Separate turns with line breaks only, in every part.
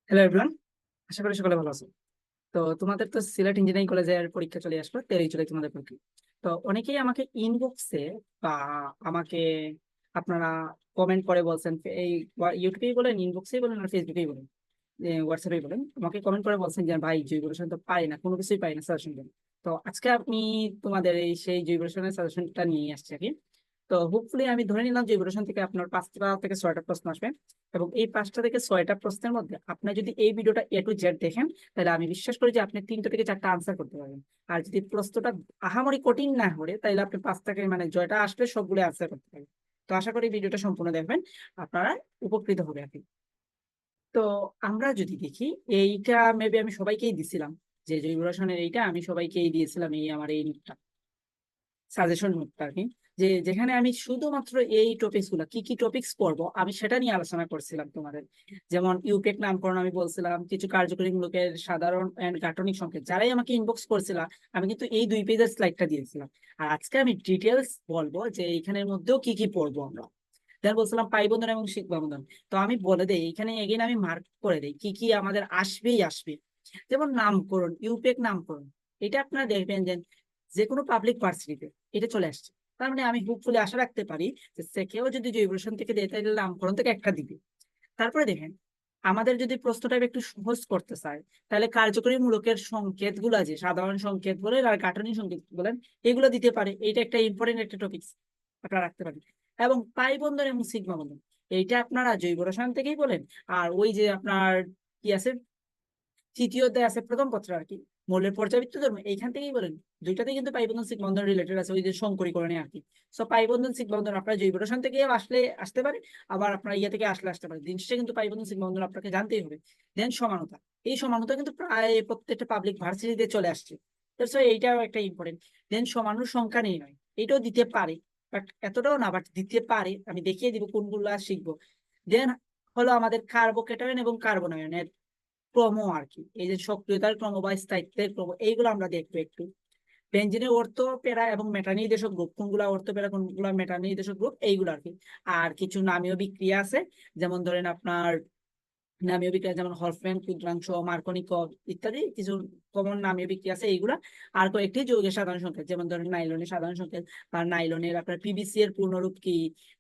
Hello everyone, আশা করি সকলে ভালো আছো। তো তোমাদের তো সিলেট ইঞ্জিনিয়ারিং কলেজের পরীক্ষা চলে আসলো, 13 জুলাই তোমাদের পরীক্ষা। তো অনেকেই আমাকে ইনবক্সে বা আমাকে আপনারা কমেন্ট করে বলছেন, এই ইউটিউবেই বলেন, ইনবক্সেই বলেন আর ফেসবুকেই বলেন, হোয়াটসঅ্যাপেই বলেন, আমাকে কমেন্ট করে বলছেন যে ভাই জৈব রসায়ন তো পারি না, কোনো কিছুই পাই না, সাজেশন দেন। তো আজকে আমি তোমাদের এই সেই জৈব রসায়নের সাজেশনটা নিয়ে আসছি আর কি। তো হোপফুলি আমি ধরে নিলাম যে এভোলিউশন থেকে আপনার 5টা থেকে 6টা প্রশ্ন আসবে, এবং এই 5টা থেকে 6টা প্রশ্নের মধ্যে আপনি যদি এই ভিডিওটা A to Z দেখেন, তাহলে আমি বিশ্বাস করি যে আপনি 3টা থেকে 4টা আনসার করতে পারবেন। আর যদি প্রশ্নটা আহামরি কঠিন না হলে, তাহলে আপনি 5 থেকে মানে জয়টা আসলে সবগুলো আনসার করতে পারবেন। তো আশা করি ভিডিওটা সম্পূর্ণ দেখবেন, আপনারা উপকৃত হবে আর কি। তো আমরা যদি দেখি, এইটা মেবি আমি সবাইকেই দিছিলাম, যে জৈব রসায়নের এইটা আমি সবাইকেই দিয়েছিলাম, এই আমার এই সাজেশন নোটটা আর কি। যে যেখানে আমি শুধুমাত্র এই টপিকস গুলা কি কি টপিকস পড়বো আমি সেটা নিয়ে আলোচনা করছিলাম তোমাদের। যেমন ইউপেক নামকরণ আমি বলছিলাম, কিছু কার্যকরী মূলকের সাধারণ এন্ড গাঠনিক সংকেত, যারাই আমাকে ইনবক্স করছিলাম আমি কিন্তু এই 2 পেজের স্লাইডটা দিয়েছিলাম। আর আজকে আমি ডিটেলস বলবো যে এইখানের মধ্যেও কি কি পড়বো আমরা। যেন বলছিলাম পাই বন্ধন এবং শিখবা বন্ধন। তো আমি বলে দেই এখানে, এগেন আমি মার্ক করে দেই কি কি আমাদের আসবেই আসবে। যেমন নামকরণ, ইউপেক নামকরণ, এটা আপনারা দেখবেন যে যে কোনো পাবলিক ভার্সিটিতে এটা চলে আসছে। তার মানে আমি হোপফুলি আশা রাখতে পারি যে সেকেও যদি জৈব রসায়ন থেকে দেয় তাহলে নামকরণ থেকে একটা দিবে। তারপরে দেখেন, আমাদের যদি প্রশ্নটা একটু সহজ করতে চায়, তাহলে কার্যকরী মূলকের সংকেত গুলা, যে সাধারণ সংকেত বলেন আর গাঠনিক সংকেত বলেন, এগুলো দিতে পারে। এটা একটা ইম্পর্টেন্ট একটা টপিক আপনারা রাখতে পারেন। এবং পাই বন্ধন এবং সিগমা বন্ধন, এইটা আপনারা জৈব রসায়ন থেকেই বলেন, আর ওই যে আপনার কি আছে, তৃতীয় অধ্যায় আছে প্রথম পত্র আর কি, মৌলের পর্যাবৃত্ত ধর্ম, এইখান থেকেই বলেন। দুইটাতেই কিন্তু পাই বন্ধন সিগমা বন্ধন রিলেটেড আছে, ওই যে সংকরীকরণে আর কি। সো পাই বন্ধন সিগমা বন্ধন আপনার জৈব রসায়ন থেকে আসলে আসতে পারে, আবার আপনার ইয়ে থেকে আসতে পারে। দিন শেষে কিন্তু পাই বন্ধন সিগমা বন্ধন আপনাকে জানতেই হবে। দেন সমানতা, এই সমানতা কিন্তু প্রায় প্রত্যেকটা পাবলিক ভার্সিটিতে চলে আসছে। সো এইটাও একটা ইম্পর্টেন্ট। দেন সংখ্যা নেই নয়, এটাও দিতে পারে, বাট এতটাও না, বাট দিতে পারে। আমি দেখিয়ে দিব কোনগুলো শিখবো। দেন হলো আমাদের কার্বোকেটায়ন এবং কার্বনায়নের ক্রম আর কি, এই যে সক্রিয়তার ক্রম বা স্থায়িত্বের ক্রম, এইগুলো আমরা দেখবো একটু। বেঞ্জিনের অর্থ প্যারা এবং মেটা নির্দেশক গ্রুপ, কোনগুলা অর্থ প্যারা কোনগুলা মেটা নির্দেশক গ্রুপ, এইগুলো আর কি। আর কিছু নামীয় বিক্রিয়া আছে, যেমন ধরেন আপনার নামীয় বিক্রিয়া, যেমন হলফম্যান, ক্ষুদ্রাংশ, মার্কনিকভ ইত্যাদি কিছু কমন নামীয় বিক্রিয়া আছে, এইগুলা। আর কয়েকটি যৌগের সাধারণ সংকেত, যেমন ধরেন নাইলনের সাধারণ সংকেত, বা নাইলনের আপনার পিভিসি এর পূর্ণরূপ কি,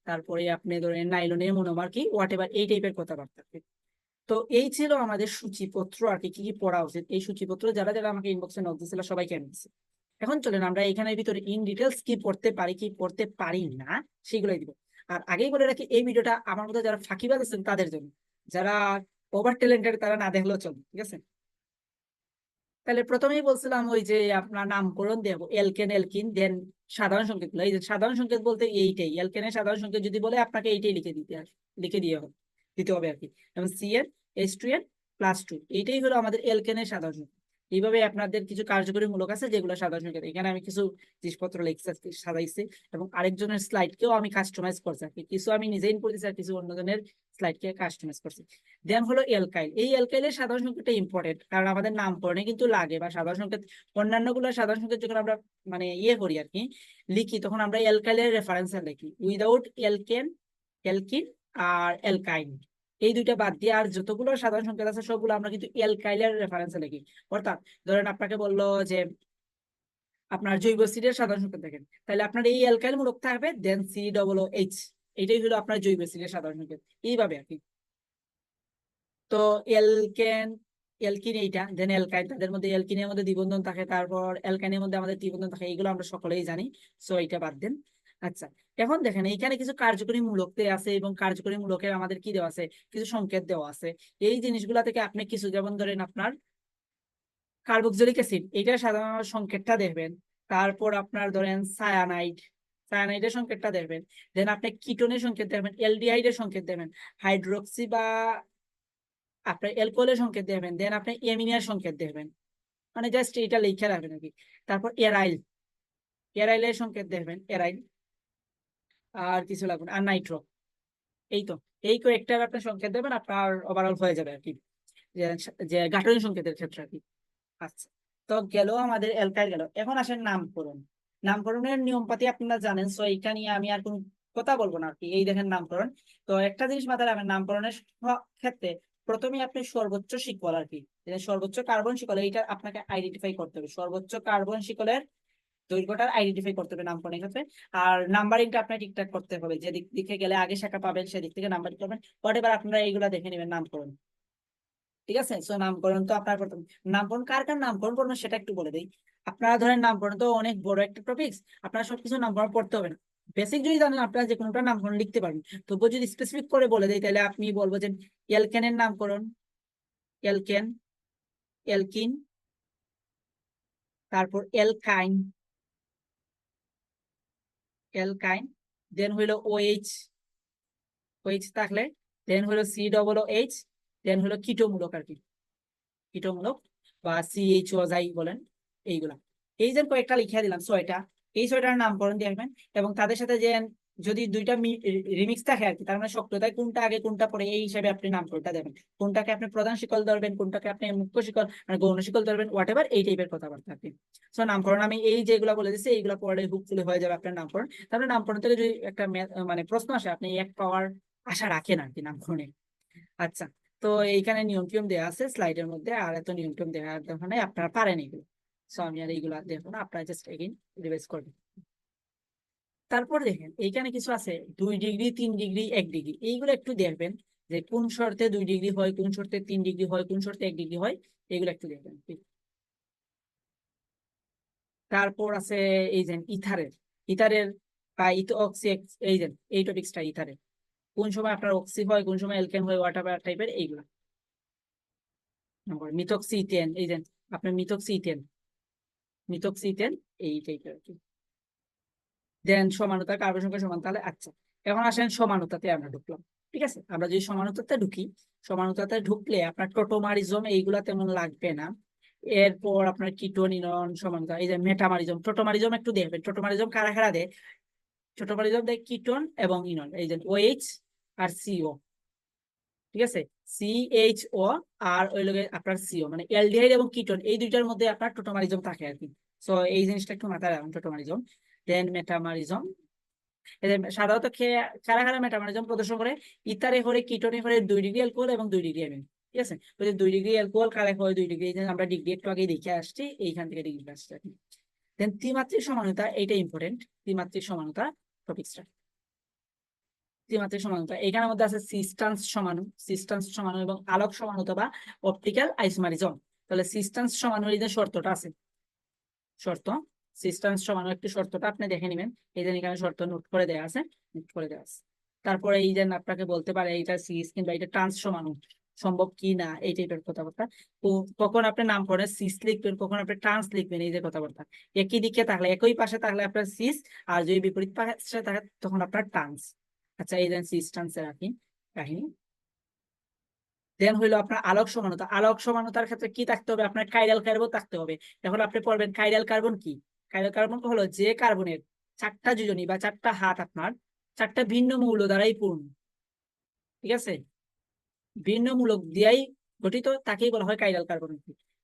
তারপরে আপনি ধরেন নাইলনের মনোমার কি, হোয়াট এভার, এই টাইপের কথাবার্তা। তো এই ছিল আমাদের সূচিপত্র আর কি, কি কি পড়া উচিত। এই সূচিপত্র যারা যারা আমাকে ইনবক্সে নোট দিয়েছিল সবাইকে আমি দিচ্ছি। এখন চলেন আমরা এখানের ভিতরে ইন ডিটেলস কি পড়তে পারি কি পড়তে পারি না সেগুলোই দিব। আর আগেই বলে রাখি, এই ভিডিওটা আমার মধ্যে যারা ফাঁকিবাজ আছেন তাদের জন্য, যারা ওভার ট্যালেন্টেড তারা না দেখলেও চলবে, ঠিক আছে। তাহলে প্রথমেই বলছিলাম ওই যে আপনার নামকরণ দেব, এলকেন এলকিন, দেন সাধারণ সংকেত গুলো, এই যে সাধারণ সংকেত বলতে এইটাই, এলকেনের সাধারণ সংকেত যদি বলে আপনাকে এইটাই লিখে দিয়ে হবে, দিতে হবে আর কি। যেমন CN H2n+2, এইটাই হলো আমাদের এলকেনের সাধারণ সংকেত। এইভাবে আপনাদের কিছু কার্যকরী মূলক আছে যেগুলো সাধারণ সংকেত, এখানে আমি কিছু জিনিসপত্র লিখছি সাজাইছি, এবং আরেকজনের স্লাইডকেও আমি কাস্টমাইজ করছি আর কি। কিছু আমি নিজেই করেছি আর কিছু অন্যজনের স্লাইডকে কাস্টমাইজ করছি। দেন হলো এলকাইল, এই এলকাইলের সাধারণ সংকেতটা ইম্পর্টেন্ট, কারণ আমাদের নামকরণে কিন্তু লাগে, বা সাধারণ সংকেত, অন্যান্য গুলো সাধারণ সংকেত যখন আমরা মানে ইয়ে করি আর কি, লিখি, তখন আমরা এলকাইলের রেফারেন্সে লিখি, উইদাউট এলকেন, এলকিন আর এলকাইন, এই দুইটা বাদ দিয়ে আর যতগুলো সাধারণ সংকেত আছে সবগুলো আমরা কিন্তু এলকাইলের রেফারেন্সে লিখি। অর্থাৎ ধরেন আপনাকে বললো যে আপনার জৈব অ্যাসিডের সাধারণ সংকেত দেখেন, তাহলে আপনার এই অ্যালকাইল মূলক থাকবে, দেন COOH, এইটাই হলো আপনার জৈব অ্যাসিডের সাধারণ সংকেত, এইভাবে আর কি। তো এলকেন, এলকিন এইটা, দেন এলকাইন, তাদের মধ্যে এলকিনের মধ্যে দ্বিবন্ধন থাকে, তারপর এলকাইনের মধ্যে আমাদের ত্রিবন্ধন থাকে, এগুলো আমরা সকলেই জানি। সো এইটা বাদ দেন। আচ্ছা, এখন দেখেন এইখানে কিছু কার্যকরী মূলক আছে, এবং কার্যকরী মূলকের আমাদের কি দেওয়া আছে, কিছু সংকেত দেওয়া আছে। এই জিনিসগুলা থেকে আপনি কিছু, যেমন ধরেন আপনার কার্বক্সিলিক অ্যাসিড, এইটা সাধারণ সংকেতটা দেখবেন। তারপর আপনার ধরেন সায়ানাইড, সায়ানাইডের সংকেতটা দেখবেন। দেন আপনি কিটোনের সংকেত দেখবেন, এলডিহাইডের সংকেত দেখবেন, হাইড্রোক্সি বা আপনার অ্যালকোহলের সংকেত দেখবেন, দেন আপনি এমিনিয়ার সংকেত দেখবেন। মানে জাস্ট এটা লিখে রাখবেন আর কি। তারপর এরাইল, এরাইলের সংকেত দেখবেন, এরাইল। আর কিছু লাগবে না, আর নাইট্রো। এই তো, এই কয়েকটার আপনি সংকেত দেবেন, আপনার ওভারঅল হয়ে যাবে আর কি, যে যে গাঠনিক সংকেতের ক্ষেত্রে আর কি। আচ্ছা, তো গেল আমাদের এলকাইল গেল। এখন আসেন নামকরণ। নামকরণের নিয়ম পাতি আপনারা জানেন, সো এইটা নিয়ে আমি আর কোন কথা বলবো না আর কি। এই দেখেন নামকরণ। তো একটা জিনিস মাথায় রাখবেন, নামকরণের ক্ষেত্রে প্রথমে আপনি সর্বোচ্চ শিকল আর কি, সর্বোচ্চ কার্বন শিকল এইটা আপনাকে আইডেন্টিফাই করতে হবে, সর্বোচ্চ কার্বন শিকলের দৈর্ঘ্যটা আইডেন্টিফাই করতে হবে নামকরণের ক্ষেত্রে। আর নাম্বারিংটা আপনার ঠিকঠাক করতে হবে, যে দিকে গেলে আগে শাখা পাবেন সেদিক থেকে নাম্বারিং করবেন। হোয়াটএভার আপনারা এইগুলা দেখে নেবেন নামকরণ। ঠিক আছে, সো নামকরণ তো আপনার প্রথম, নামকরণ কার কার নামকরণ করবেন সেটা একটু বলে দিই। আপনারা ধরেন নামকরণ তো অনেক বড় একটা টপিকস, আপনারা সবকিছু নামকরণ পড়তে হবে না। বেসিক যদি জানেন আপনারা যে কোনোটা নামকরণ লিখতে পারবেন। তবুও যদি স্পেসিফিক করে বলে দেয় তাহলে আপনি বলবো যে এলকেনের নামকরণ এলকেন, এলকিন, তারপর এলকাইন, এলকাইন, দেন হইলো ওএইচ, ওএইচ থাকলে দেন হলো সি ডবল এইচ, দেন হলো কিটোমূলক আর কি, কিটোমূলক বা সিএইচও যাই বলেন এইগুলা। এই যে কয়েকটা লিখে দিলাম ছয়টা, এই ছয়টার নামকরণ দিয়ে রাখবেন। এবং তাদের সাথে যে যদি দুইটা রিমিক্স থাকে আর কি, তার মানে শক্ততায় কোনটা আগে কোনটা পরে এই হিসাবে আপনি নামকরণটা দেবেন। কোনটাকে আপনি প্রধান শিকল ধরবেন, কোনটাকে আপনি মুখ্য শিকল মানে গৌণ শিকল ধরবেন, হোয়াট এভার এই টাইপের কথাবার্তা আর কি। সো নামকরণ আমি এই যেগুলো বলে দিচ্ছি এইগুলো পরে হুকফুলি হয়ে যাবে আপনার নামকরণ। তারপরে নামকরণ থেকে যদি একটা মানে প্রশ্ন আসে আপনি এক পাওয়ার আশা রাখেন আর কি নামকরণে। আচ্ছা, তো এইখানে নিয়ম টিয়ম দেওয়া আছে স্লাইডের মধ্যে, আর এত নিয়ম টিয়ম দেওয়ার দরকার নাই, আপনারা পারেন এগুলো। সো আমি আর এইগুলো দেখবো না, আপনারা জাস্ট এগেইন রিভাইজ করবেন। তারপর দেখেন এইখানে কিছু আছে 2 ডিগ্রি, 3 ডিগ্রি, 1 ডিগ্রি, এইগুলো একটু দেখবেন যে কোন শর্তে 2 ডিগ্রি হয়, কোন শর্তে 3 ডিগ্রি হয়, কোন শর্তে 1 ডিগ্রি হয়, এগুলো একটু দেখবেন। তারপর আছে এই যে ইথারের, ইথারের বা ইথঅক্সি, এই যে এই টপিক্সটা ইথারের, কোন সময় আপনার অক্সি হয়, কোন সময় এলকেন হয়, ওয়াটার টাইপের এইগুলা। মিথক্সি ইথেন, এই যে আপনার মিথক্সি ইথেন, মিথক্সি ইথেন এই টাইপের আর কি। দেন সমানতা, কার্বন সংখ্যা সমান, তাহলে আচ্ছা এখন আসেন সমানতাতে আমরা ঢুকলাম। ঠিক আছে, আমরা যদি সমানতাতে ঢুকি, সমানতাতে ঢুকলে আপনার টোটোমারিজম এইগুলা তেমন লাগবে না। এরপর আপনার কিটোন ইনন সমানতা, এই যে মেটামারিজম, টোটোমারিজম একটু দেখবেন, টোটোমারিজম কারা কারা দেয়। টোটোমারিজম দেয় কিটোন এবং ইনন, এই যে ওএইচ আর সিও। ঠিক আছে, সিএইচও আর ওই লগে আপনার সিও, মানে অ্যালডিহাইড এবং কিটোন এই দুইটার মধ্যে আপনার টোটোমারিজম থাকে আর কি। সো এই জিনিসটা একটু মাথায় রাখুন, টোটোমারিজম। দেন মেটামারিজম, সাধারণত কারা কারা মেটামারিজম প্রদর্শন করে, ইথারে হলে কিটোনে হলে 2 ডিগ্রি অ্যালকোহল এবং 2 ডিগ্রি অ্যামিন। ঠিক আছে, ওই যে 2 ডিগ্রি অ্যালকোহল কারা হয় 2 ডিগ্রি, আমরা ডিগ্রি একটু আগে দেখে আসছি, এইখান থেকে ডিগ্রি আসছে। দেন ত্রিমাত্রিক সমানতা, এইটা ইম্পর্টেন্ট, ত্রিমাত্রিক সমানতা টপিক্সটা। ত্রিমাত্রিক সমানুতা এখানের মধ্যে আছে সিস্টান্স সমানু, সিস্টান্স সমানু এবং আলোক সমানুতা বা অপটিক্যাল আইসোমারিজম। তাহলে সিস্টান্স সমানুর এই যে শর্তটা আছে, শর্ত সিস্টান্স সমানু একটি শর্তটা আপনি দেখে নেবেন, এই যে এখানে শর্ত নোট করে দেওয়া আছে, নোট করে দেওয়া আছে। তারপরে এই যে আপনাকে বলতে পারে এইটা সিস কিংবা এটা ট্রান্স সমানু সম্ভব কি না, এই টাইপের কথাবার্তা। তো কখন আপনি নাম করে সিস লিখবেন, কখন আপনি ট্রান্স লিখবেন, এই যে কথাবার্তা। একই দিকে থাকলে একই পাশে থাকলে আপনার সিস, আর যদি বিপরীত পাশে থাকে তখন আপনার ট্রান্স। আচ্ছা, এই যে সিস ট্রান্সের রাখি কাহিনী। দেন হইলো আপনার আলোক সমানতা, আলোক সমানতার ক্ষেত্রে কি থাকতে হবে, আপনার কাইরাল কার্বন থাকতে হবে। এখন আপনি পড়বেন কাইরাল কার্বন কি। কাইরাল কার্বন হলো যে কার্বনের চারটা যোজনী বা চারটা হাত আপনার চারটা ভিন্ন মৌল দ্বারাই পূর্ণ। ঠিক আছে, ভিন্ন মূলক দিয়াই গঠিত, তাকেই বলা হয় কাইরাল কার্বন।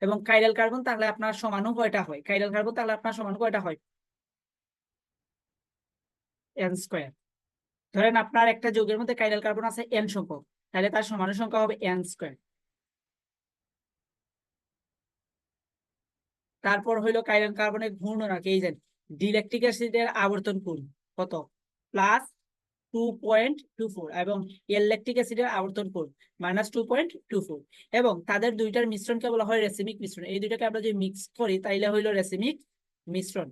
এবং কাইরাল কার্বন তাহলে আপনার সমানু কয়টা হয়, কাইরাল কার্বন তাহলে আপনার সমানু কয়টা হয়, এন স্কোয়ার। ধরেন আপনার একটা যৌগের মধ্যে কাইরাল কার্বন আছে এন সংখ্যক, তাহলে তার সমানু সংখ্যা হবে এন স্কোয়ার। তারপর হইলো কাইরাল কার্বনের ঘূর্ণনাকে, এই যে ডিইলেকট্রিক অ্যাসিডের আবর্তন কোণ কত, +2.24, এবং ইলেকট্রিক অ্যাসিডের আবর্তন কোণ -2.24। এবং তাদের দুইটার মিশ্রণকে বলা হয় রেসিমিক মিশ্রণ। এই দুইটাকে আমরা যদি মিক্স করি তাইলে হইলো রেসিমিক মিশ্রণ,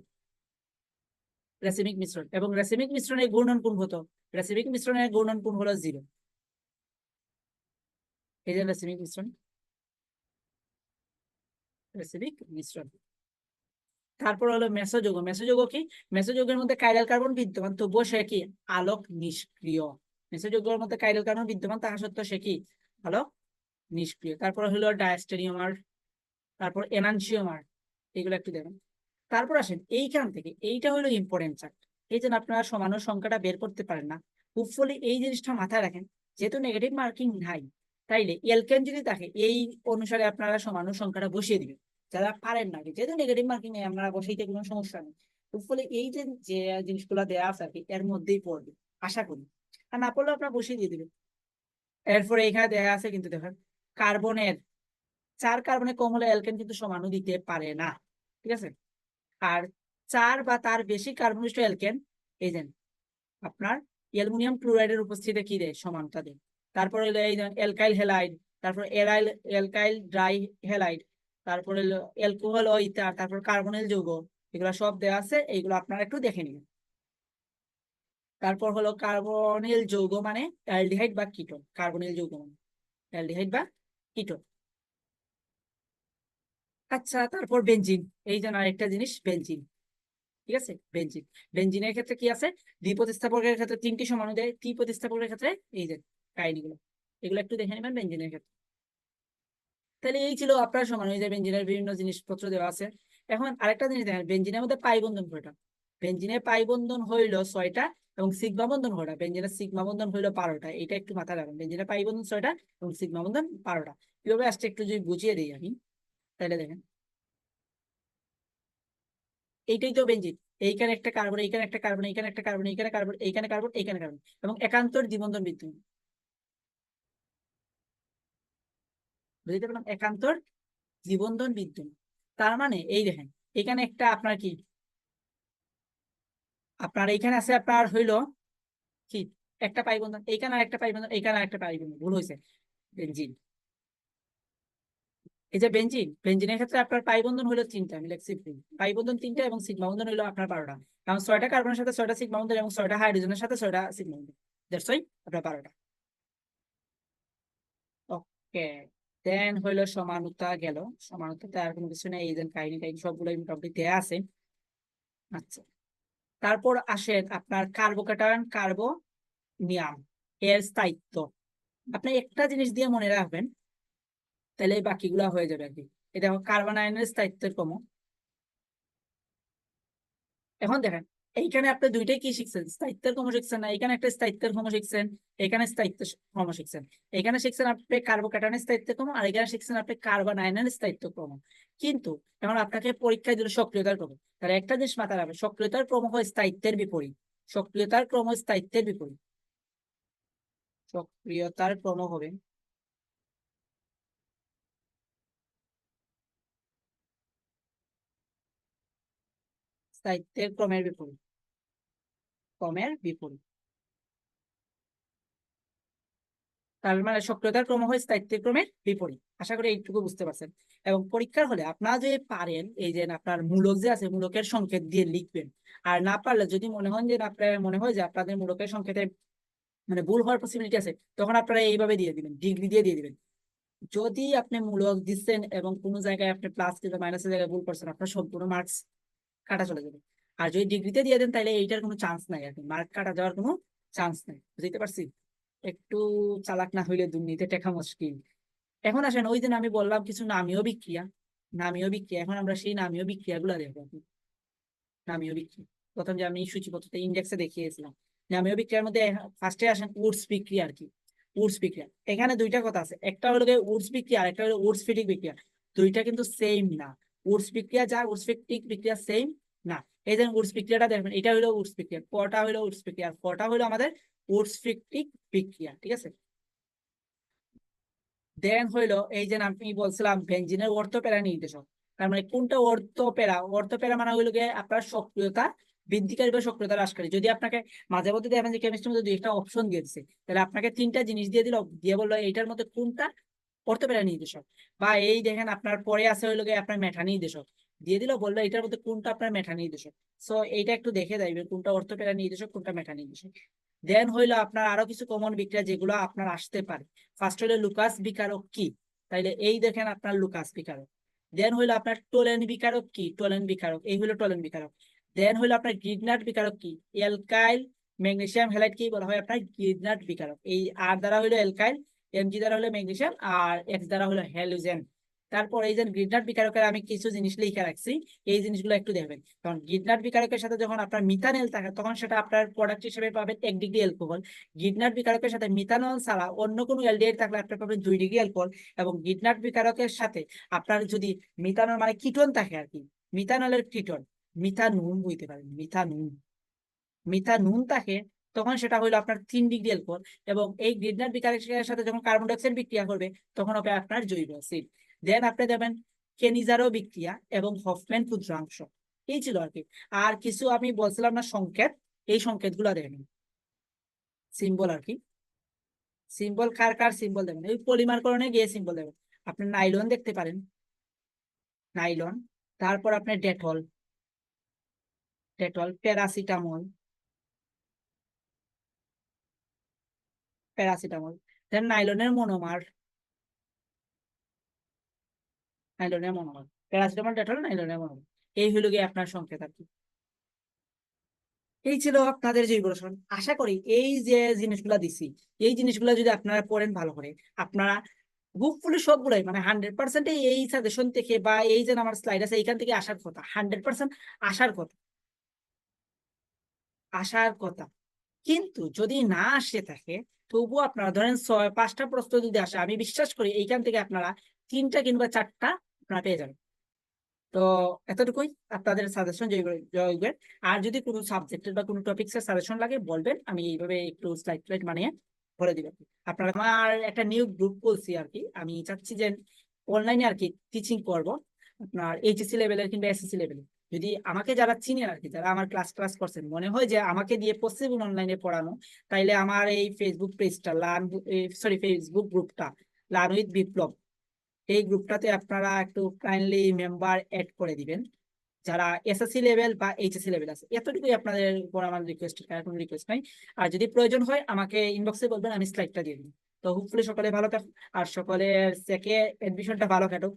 রেসিমিক মিশ্রণ। এবং রেসিমিক মিশ্রণের ঘূর্ণন কোণ কত, রেসিমিক মিশ্রণের ঘূর্ণন কোণ হলো 0। এই যে রেসিমিক মিশ্রণ, রেসিমিক মিশ্রণ। তারপর হলো মেসোযোগ, মেসোযোগ কি, মেসোযোগের মধ্যে কাইরাল কার্বন বিদ্যমান তবুও সে কি আলোক নিষ্ক্রিয়। মেসোযোগের মধ্যে কাইরাল কার্বন বিদ্যমান তাহা সত্ত্বেও সে কি আলোক নিষ্ক্রিয়। তারপর হলো ডায়াস্টেরিওমার, তারপর এনানসিওমার, এগুলো একটু দেখেন। তারপর আসেন এইখান থেকে, এইটা হলো ইম্পর্টেন্ট চার্ট। এই যে আপনারা সমাণু সংখ্যাটা বের করতে পারেন না, হোপফুলি এই জিনিসটা মাথায় রাখেন, যেহেতু নেগেটিভ মার্কিং নাই তাইলে এলকেন যদি থাকে এই অনুসারে আপনারা সমাণু সংখ্যাটা বসিয়ে দিবেন। যারা পারেন না, যেহেতু নেগেটিভ মার্কিং নেই আপনারা বসাইতে কোনো সমস্যা নেই। হোপফুলি এই যে যে জিনিসগুলো দেওয়া আছে আর কি এর মধ্যেই পড়বে আশা করি, আর না পড়লে আপনারা বসিয়ে দিয়ে দিবেন। এরপরে এখানে দেখা আছে কিন্তু দেখেন কার্বনের 4 কার্বনের কম হলে অ্যালকেন কিন্তু সমাণু দিতে পারে না, ঠিক আছে। আর 4 বা তার বেশি কার্বনিষ্ট অ্যালকেন এই যে আপনার অ্যালুমিনিয়াম ক্লোরাইডের উপস্থিতিতে কি দেয়, সমানতা দেয়। তারপরে এই অ্যালকাইল হ্যালাইড, তারপর অ্যালকাইল ড্রাই হ্যালাইড, তারপরে অ্যালকোহল ও ইথার, তারপর কার্বনিল যৌগ, এগুলো সব দেওয়া আছে, এইগুলো আপনারা একটু দেখে নিন। তারপর হলো কার্বনিল যৌগ মানে অ্যালডিহাইড বা কিটোন, কার্বনিল যৌগ মানে অ্যালডিহাইড বা কিটোন। আচ্ছা, তারপর বেনজিন, এই যে আরেকটা জিনিস বেনজিন, ঠিক আছে। বেনজিন, বেনজিনের ক্ষেত্রে কি আছে, দ্বিপ্রতিস্থাপকের ক্ষেত্রে 3টি সমাণু দেয়, ত্রিপ্রতিস্থাপকের ক্ষেত্রে এই যে কাহিনীগুলো, এগুলো একটু দেখে নেবেন বেনজিনের ক্ষেত্রে। তাহলে এই ছিল আপনার সমাণু, এই যে বেনজিনের বিভিন্ন জিনিসপত্র দেওয়া আছে। এখন আরেকটা জিনিস দেখেন, বেনজিনের মধ্যে পাই বন্ধন কয়টা, বেনজিনের পাই বন্ধন হইল 6টা, এবং সিগমা বন্ধন কয়টা, বেনজিনের সিগমা বন্ধন হইল 12টা। এটা একটু মাথায় রাখবেন, বেনজিনের পাই বন্ধন 6টা এবং সিগমা বন্ধন 12টা। কিভাবে আসছে একটু যদি বুঝিয়ে দিই আমি, তাহলে দেখেন এইটাই তো বেঞ্জিন, এইখানে একটা কার্বন, এইখানে একটা কার্বন, এইখানে একটা কার্বন, এইখানে কার্বন, এইখানে কার্বন, এইখানে কার্বন, এবং একান্তর দ্বিবন্ধন বিদ্যমান, বুঝতে পারলাম, একান্তর দ্বিবন্ধন বিদ্যমান। তার মানে এই দেখেন, এখানে একটা আপনার কি, আপনার এইখানে আছে আপনার হইলো কি একটা পাই বন্ধন, এইখানে আর একটা পাই বন্ধন, এইখানে আর একটা পাই বন্ধন, ভুল হয়েছে, বেঞ্জিন। এই যে বেঞ্জিন, বেঞ্জিনের ক্ষেত্রে আপনার পাই বন্ধন হলো 3টা, আমি লিখছি পাই বন্ধন 3টা, এবং সিগমা বন্ধন হলো আপনার 12টা, কারণ 6টা কার্বনের সাথে 6টা সিগমা বন্ধন এবং 6টা হাইড্রোজেনের সাথে 6টা সিগমা বন্ধন, দ্যাটস ওয়াই আপনার 12টা। ওকে, দেন হইলো সমানুতা গেল, সমানুতাতে আর কোনো কিছু নেই, এই যে কাহিনী টাইনি সবগুলো মোটামুটি দেয়া আছে। আচ্ছা, তারপর আসেন আপনার কার্বোক্যাটায়ন কার্বনিয়াম এর স্থায়িত্ব। আপনি একটা জিনিস দিয়ে মনে রাখবেন, তাহলে এই বাকিগুলা হয়ে যাবে আর কি। এটা কার্বন আয়নের স্থায়িত্বের ক্রম। এখন দেখেন, এইখানে আপনি দুইটাই কি শিখছেন, স্থায়িত্বের ক্রম শিখছেন না, এখানে একটা স্থায়িত্বের ক্রম শিখছেন, এখানে স্থায়িত্ব ক্রম শিখছেন। এখানে শিখছেন আপনি কার্বোক্যাটায়নের স্থায়িত্ব ক্রম, আর এখানে শিখছেন আপনি কার্বন আয়নের স্থায়িত্ব ক্রম। কিন্তু এখন আপনাকে পরীক্ষায় দিল সক্রিয়তার ক্রম, তাহলে একটা জিনিস মাথায় রাখবেন, সক্রিয়তার ক্রম হয় স্থায়িত্বের বিপরীত, সক্রিয়তার ক্রম হয় স্থায়িত্বের বিপরীত, সক্রিয়তার ক্রম হবে স্থায়িত্বের ক্রমের বিপরীত, ক্রমের বিপরীত। তার মানে সক্রিয়তার ক্রম হয় স্থায়িত্বের ক্রমের বিপরীত। আশা করি এইটুকু বুঝতে পারছেন। এবং পরীক্ষার হলে আপনারা যদি পারেন, এই যে আপনার মূলক যে আছে, মূলকের সংকেত দিয়ে লিখবেন। আর না পারলে যদি মনে হয় যে আপনার মনে হয় যে আপনাদের মূলকের সংকেতে মানে ভুল হওয়ার পসিবিলিটি আছে, তখন আপনারা এইভাবে দিয়ে দিবেন, ডিগ্রি দিয়ে দিয়ে দিবেন। যদি আপনি মূলক দিচ্ছেন এবং কোনো জায়গায় আপনি প্লাস কিংবা মাইনাসের জায়গায় ভুল করছেন, আপনার সম্পূর্ণ মার্কস কাটা চলে যাবে। আর যদি ডিগ্রিতে দিয়ে দেন, তাহলে এইটার কোনো চান্স নাই আর কি, মার্ক কাটা যাওয়ার কোনো চান্স নাই, বুঝতে পারছি। একটু চালাক না হইলে দুর্নীতি টেকা মুশকিল। এখন আসেন, ওই দিন আমি বললাম কিছু নামীয় বিক্রিয়া, নামীয় বিক্রিয়া, এখন আমরা সেই নামীয় বিক্রিয়া গুলা দেখবো। নামীয় বিক্রিয়া প্রথম যে আমি সূচিপত্রতে ইন্ডেক্সে দেখিয়েছিলাম, নামীয় বিক্রিয়ার মধ্যে ফার্স্টে আসেন উডস বিক্রিয়া আর কি। উডস বিক্রিয়া, এখানে দুইটা কথা আছে, একটা হলো উডস বিক্রিয়া আর একটা হলো উডস ফিটিক বিক্রিয়া, দুইটা কিন্তু সেম না। উডস বিক্রিয়া যা, উডস ফিটিক বিক্রিয়া সেম না। এই যে উডস বিক্রিয়াটা দেখবেন, এটা হলো উডস বিক্রিয়া, পটা হলো উডস বিক্রিয়া, পটা হলো আমাদের উডস ফিটিক বিক্রিয়া, ঠিক আছে। দেন হইলো এই যে আমি বলছিলাম বেঞ্জিনের অর্থপ্যারা নির্দেশক, তার মানে কোনটা অর্থপ্যারা, অর্থপ্যারা মানে হইলো গিয়ে আপনার সক্রিয়তা বৃদ্ধিকারী বা সক্রিয়তা হ্রাসকারী। যদি আপনাকে মাঝে মধ্যে দেখেন যে কেমিস্ট্রির মধ্যে দুইটা অপশন দিয়ে দিচ্ছে, তাহলে আপনাকে 3টা জিনিস দিয়ে দিল, দিয়ে বললো এইটার মধ্যে কোনটা অর্থপ্যারা নির্দেশক। বা এই দেখেন আপনার পরে আছে হইলো গিয়ে আপনার মেঠা নির্দেশক, দিয়ে দিল, বললো এটার মধ্যে কোনটা আপনার মেঠা নির্দেশক। সো এইটা একটু দেখে যাইবে কোনটা অর্থপ্যারা নির্দেশক, কোনটা মেঠা নির্দেশক। দেন হইলো আপনার আরো কিছু কমন বিক্রিয়া যেগুলো আপনার আসতে পারে। ফার্স্ট হইলো লুকাস বিকারক কি, তাইলে এই দেখেন আপনার লুকাস বিকারক। দেন হইলো আপনার টোলেন বিকারক কি, টোলেন বিকারক, এই হইলো টোলেন বিকারক। দেন হইলো আপনার গ্রিগনাট বিকারক কি, অ্যালকাইল ম্যাগনেসিয়াম হ্যালাইড কি বলা হয় আপনার গ্রিগনাট বিকারক। এই আর দ্বারা হইলো অ্যালকাইল, এম জি দ্বারা হলো ম্যাগনেসিয়াম, আর এক্স দ্বারা হলো হ্যালোজেন। তারপর এই যে গ্রিগনাট বিকারকের আমি কিছু জিনিস লিখে রাখছি, এই জিনিসগুলো একটু দেখবেন। কারণ গ্রিগনাট বিকারকের সাথে যখন আপনার মিথানেল থাকে, তখন সেটা আপনার প্রোডাক্ট হিসেবে পাবেন 1 ডিগ্রি অ্যালকোহল। গ্রিগনাট বিকারকের সাথে মিথানল ছাড়া অন্য কোনো অ্যালডিহাইড থাকলে আপনি পাবেন 2 ডিগ্রি অ্যালকোহল। এবং গ্রিগনাট বিকারকের সাথে আপনার যদি মিথানল মানে কিটোন থাকে আর কি, মিথানলের কিটোন, মিথানুন হইতে পারে, মিথানুন, মিথানুন থাকে, তখন সেটা হলো আপনার 3 ডিগ্রি অ্যালকোহল, এবং এই গ্রিডনার বিকারের সাথে যখন কার্বন ডাইঅক্সাইড বিক্রিয়া করবে তখন হবে আপনার জৈব অ্যাসিড। দেন আপনি দেবেন কেনিজারো বিক্রিয়া এবং হফম্যান ক্ষুদ্রাংশ। এই ছিল আর কি। আর কিছু আমি বলছিলাম না সংকেত, এই সংকেতগুলো দেখেন, সিম্বল আর কি। সিম্বল কার কার সিম্বল দেবেন, এই পলিমারকরণে গিয়ে সিম্বল দেবেন। আপনি নাইলন দেখতে পারেন, নাইলন। তারপর আপনি Dettol, Dettol, paracetamol, paracetamol. Then নাইলনের মনোমার, নাইলনের মনোমার, প্যারাসিটামল, ডেটল, নাইলনের মনোমার। এই হলো গিয়ে আপনার সংকেত আর কি। এই ছিল আপনাদের জৈব রসায়ন। আশা করি এই যে জিনিসগুলা দিছি, এই জিনিসগুলা যদি আপনারা পড়েন ভালো করে, আপনারা হোপফুলি সবগুলাই মানে 100% এই সাজেশন থেকে বা এই যে আমার স্লাইড আছে এইখান থেকে আসার কথা, 100% আসার কথা, আসার কথা। কিন্তু যদি না আসে থাকে, তবুও আপনারা ধরেন 5টা প্রশ্ন যদি আসে, আমি বিশ্বাস করি এইখান থেকে আপনারা 3টা কিংবা 4টা আপনারা পেয়ে যাবেন। তো এতটুকুই আপনাদের সাজেশন জয়গুলো। আর যদি কোনো সাবজেক্টের বা কোনো টপিক্স এর সাজেশন লাগে বলবেন, আমি এইভাবে একটু স্লাইড স্লাইড বানিয়ে বলে দিব। আপনারা, আমার একটা নিউ গ্রুপ বলছি আর কি, আমি চাচ্ছি যে অনলাইনে আর কি টিচিং করব, আপনার এইচএসসি লেভেলের কিংবা এসএসসি লেভেলের। যদি আমাকে যারা চিনেন আর কি, যারা আমার ক্লাস ক্লাস করছেন, মনে হয় যে আমাকে দিয়ে পসিবল অনলাইনে পড়ানো, তাইলে আমার এই ফেসবুক পেজটা লার্ন, সরি ফেসবুক গ্রুপটা লার্ন উইথ বিপ্লব, এই গ্রুপটাতে আপনারা একটু কাইন্ডলি মেম্বার এড করে দিবেন, যারা এসএসসি লেভেল বা এইচএসসি লেভেল আছে। এতটুকুই আপনাদের উপর আমার রিকোয়েস্ট, কোনো রিকোয়েস্ট নাই। আর যদি প্রয়োজন হয় আমাকে ইনবক্সে বলবেন, আমি স্লাইডটা দিয়ে দিই। তো হোপফুলি সকলে ভালো থাকুন, আর সকলের সেকে এডমিশনটা ভালো কাটুক।